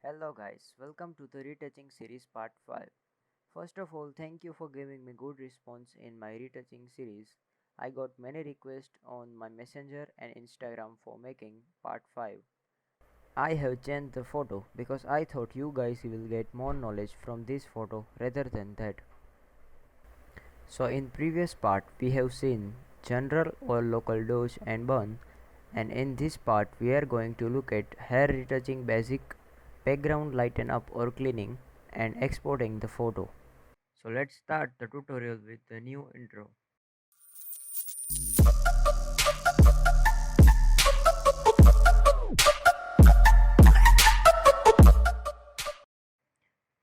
Hello guys, welcome to the retouching series part 5. First of all, thank you for giving me good response in my retouching series. I got many requests on my Messenger and Instagram for making part 5. I have changed the photo because I thought you guys will get more knowledge from this photo rather than that. So in previous part we have seen general or local dodge and burn, and in this part we are going to look at hair retouching basic, background lighten up or cleaning, and exporting the photo. So let's start the tutorial with the new intro.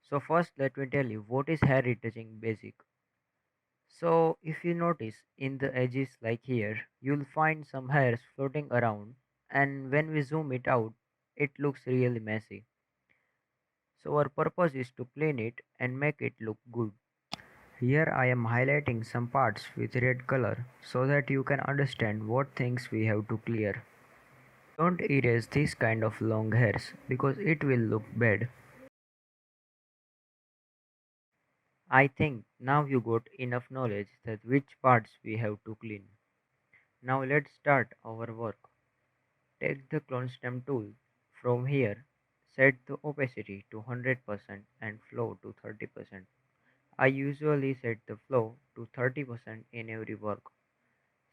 So first let me tell you what is hair retouching basic. So if you notice in the edges like here, you'll find some hairs floating around, and when we zoom it out, it looks really messy. So our purpose is to clean it and make it look good. Here I am highlighting some parts with red color so that you can understand what things we have to clear. Don't erase this kind of long hairs because it will look bad. I think now you got enough knowledge that which parts we have to clean. Now let's start our work. Take the clone stem tool. From here, set the opacity to 100% and flow to 30%. I usually set the flow to 30% in every work.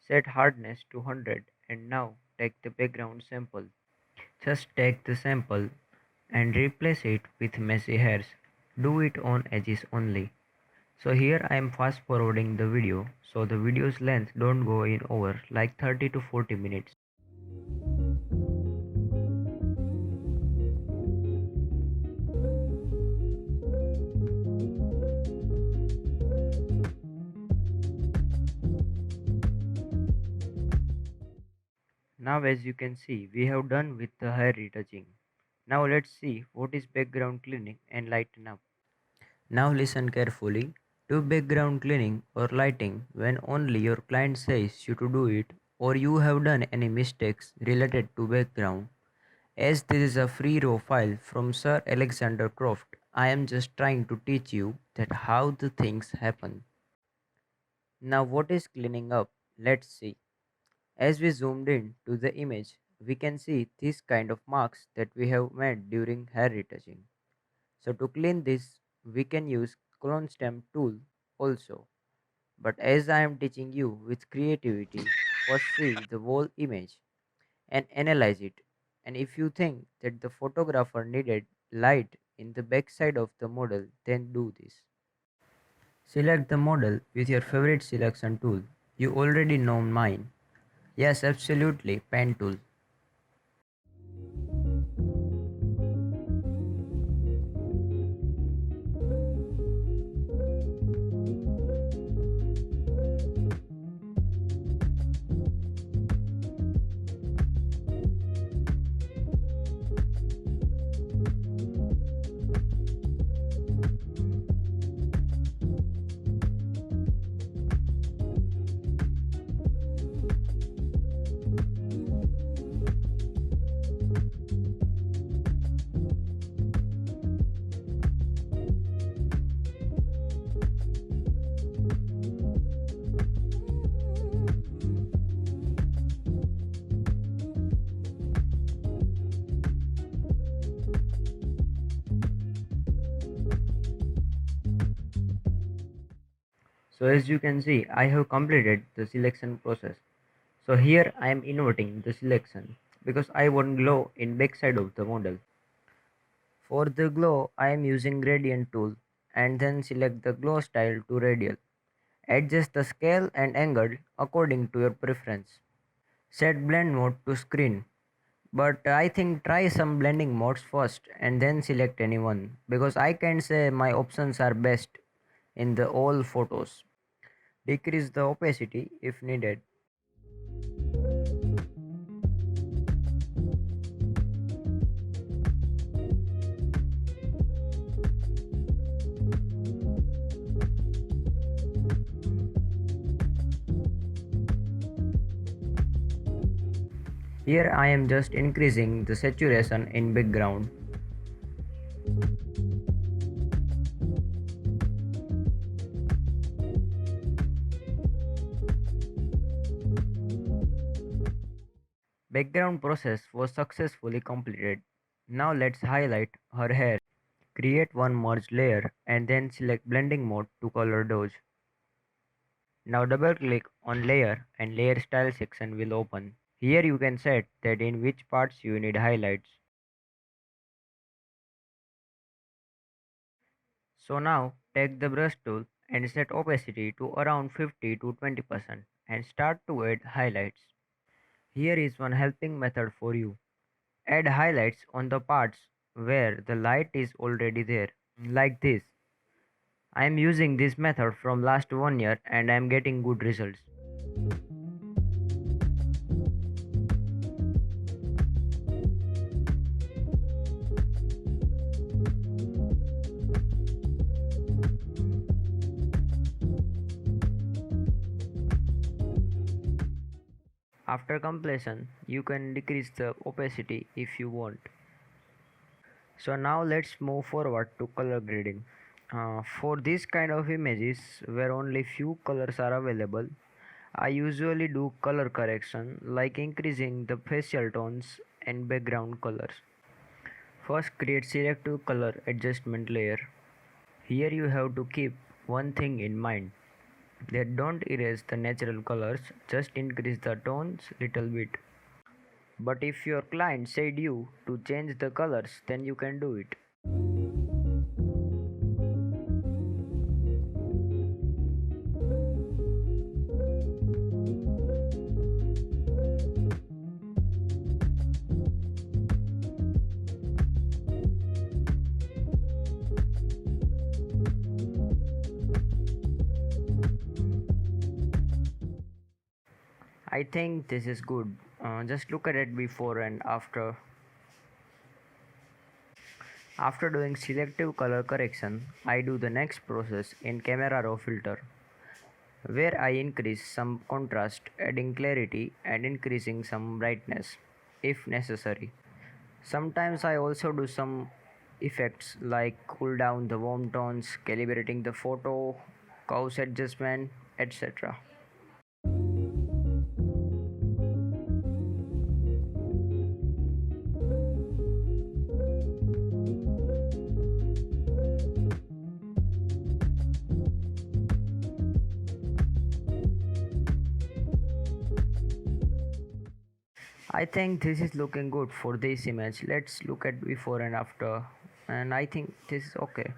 Set hardness to 100 and now take the background sample. Just take the sample and replace it with messy hairs. Do it on edges only. So here I am fast forwarding the video so the video's length don't go in over like 30 to 40 minutes. Now as you can see we have done with the hair retouching. Now let's see what is background cleaning and lighten up. Now listen carefully. Do background cleaning or lighting when only your client says you to do it or you have done any mistakes related to background. As this is a free raw file from Sir Alexander Croft, I am just trying to teach you that how the things happen. Now what is cleaning up? Let's see. As we zoomed in to the image, we can see this kind of marks that we have made during hair retouching. So to clean this, we can use clone stem tool also. But as I am teaching you with creativity, first see the whole image and analyze it. And if you think that the photographer needed light in the backside of the model, then do this. Select the model with your favorite selection tool. You already know mine. Yes, absolutely, pen tool. So as you can see, I have completed the selection process. So here I am inverting the selection because I want glow in backside of the model. For the glow, I am using gradient tool and then select the glow style to radial. Adjust the scale and angle according to your preference. Set blend mode to screen. But I think try some blending modes first and then select anyone because I can say my options are best in the all photos. Decrease the opacity if needed. Here I am just increasing the saturation in background. Background process was successfully completed. Now let's highlight her hair. Create one merged layer and then select blending mode to color dodge. Now double click on layer and layer style section will open. Here you can set that in which parts you need highlights. So now take the brush tool and set opacity to around 50 to 20% and start to add highlights. Here is one helping method for you. Add highlights on the parts where the light is already there, like this. I am using this method from last 1 year and I am getting good results. After completion, you can decrease the opacity if you want. So now let's move forward to color grading. For this kind of images where only few colors are available, I usually do color correction like increasing the facial tones and background colors. First create selective color adjustment layer. Here you have to keep one thing in mind, that don't erase the natural colors, just increase the tones little bit. But if your client said you to change the colors, then you can do it. I think this is good. Just look at it before and after. After doing selective color correction, I do the next process in Camera Raw filter, where I increase some contrast, adding clarity and increasing some brightness if necessary. Sometimes I also do some effects like cool down the warm tones, calibrating the photo, curves adjustment, etc. I think this is looking good for this image. Let's look at before and after, and I think this is okay.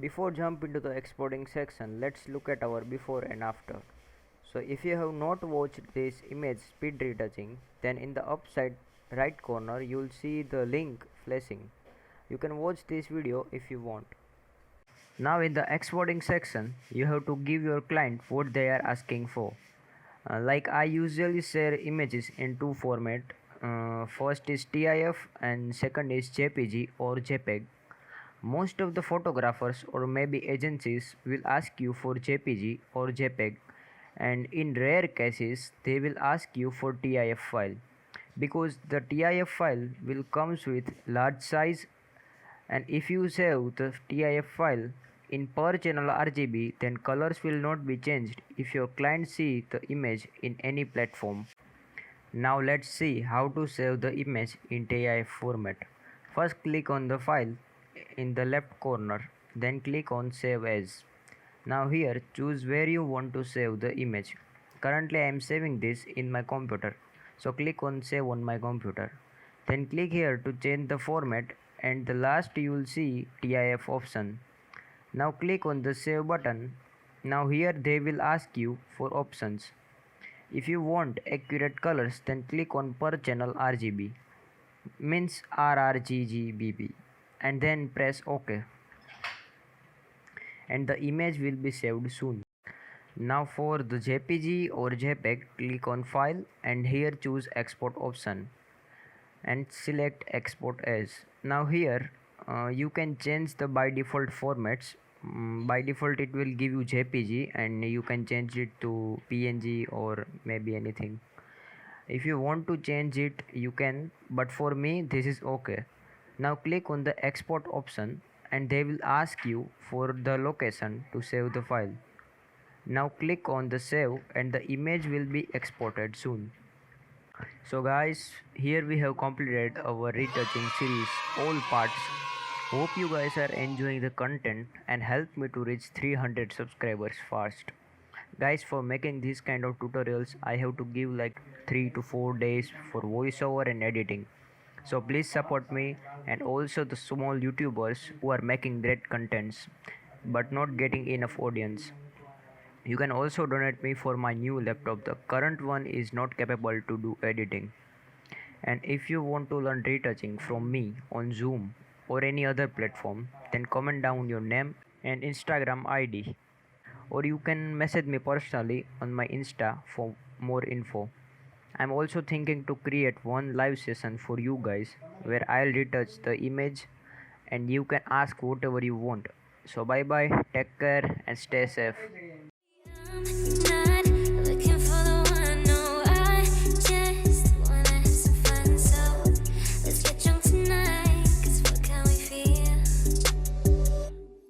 Before jump into the exporting section, let's look at our before and after. So if you have not watched this image speed retouching, then in the upside right corner you'll see the link flashing. You can watch this video if you want. Now in the exporting section, you have to give your client what they are asking for. Like I usually share images in two format. First is TIF and second is JPG or JPEG. Most of the photographers or maybe agencies will ask you for JPG or JPEG, and in rare cases they will ask you for TIF file, because the TIF file will comes with large size, and if you save the TIF file in per channel RGB, then colors will not be changed if your client see the image in any platform. Now let's see how to save the image in TIF format. First click on the file in the left corner, then click on save as. Now here choose where you want to save the image. Currently I am saving this in my computer, so click on save on my computer. Then click here to change the format, and the last you will see TIF option. Now click on the save button. Now here they will ask you for options. If you want accurate colors, then click on per channel RGB, means RRGGBB, and then press OK, and the image will be saved soon. Now for the JPG or JPEG, click on file and here choose export option and select export as. Now here you can change the by default formats. By default it will give you JPG, and you can change it to PNG or maybe anything. If you want to change it you can, but for me this is okay. Now click on the export option and they will ask you for the location to save the file. Now click on the save and the image will be exported soon. So guys, here we have completed our retouching series, all parts. Hope you guys are enjoying the content and help me to reach 300 subscribers fast. Guys, for making these kind of tutorials, I have to give like 3 to 4 days for voiceover and editing. So please support me and also the small YouTubers who are making great contents but not getting enough audience. You can also donate me for my new laptop. The current one is not capable to do editing. And if you want to learn retouching from me on Zoom or any other platform, then comment down your name and Instagram ID. Or you can message me personally on my Insta for more info. I'm also thinking to create one live session for you guys where I'll retouch the image and you can ask whatever you want. So bye bye, take care and stay safe.